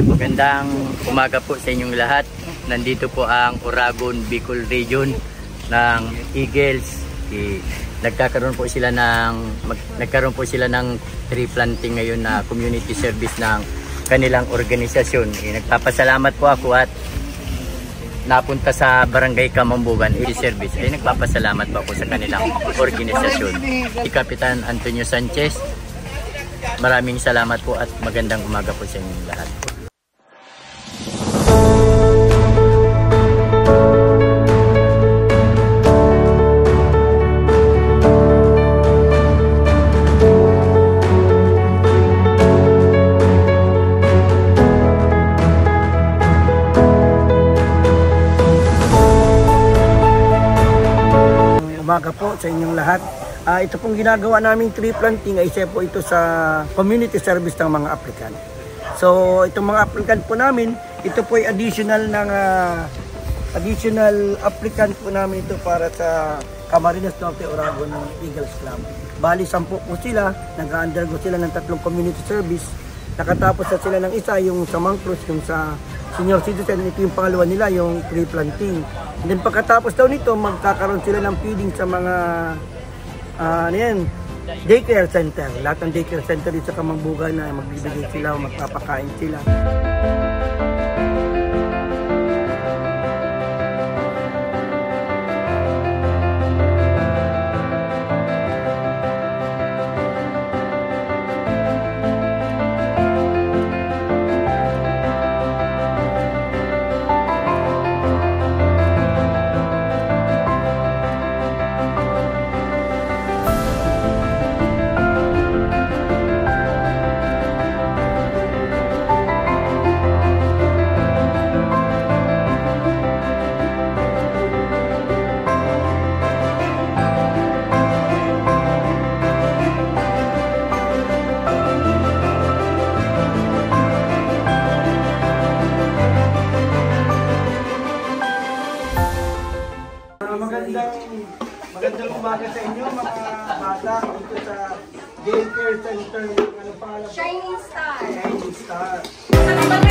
Magandang umaga po sa inyong lahat. Nandito po ang Oragon Bicol Region ng Eagles. Nagkaroon po sila ng tree planting ngayon na community service ng kanilang organisasyon. Nagpapasalamat po ako at napunta sa Barangay Kamambugan service. Nagpapasalamat po ako sa kanilang organisasyon. Si Kapitan Antonio Sanchez, maraming salamat po at magandang umaga po sa inyong lahat. Umaga po sa inyong lahat. Ito pong ginagawa naming tree planting ay isa po ito sa community service ng mga applicant. So itong mga applicant po namin, ito po ay additional applicant po namin ito para sa Camarines Norte Oragon Eagles Club. Bali 10 po sila, nag-undergo sila ng 3 community service. Nakatapos na sila ng isa, yung sa Mangcruz, yung sa senior citizen, ito yung pangalawa nila, yung tree planting. And then pagkatapos daw nito, magkakaroon sila ng feeding sa mga daycare center. Lahat ng daycare center dito sa Kamambugan na magbibigay sila, magpapakain sila. Magandang umaga sa inyo mga bata dito sa daycare center. Ano pangalan? Shining Star. Shining Star.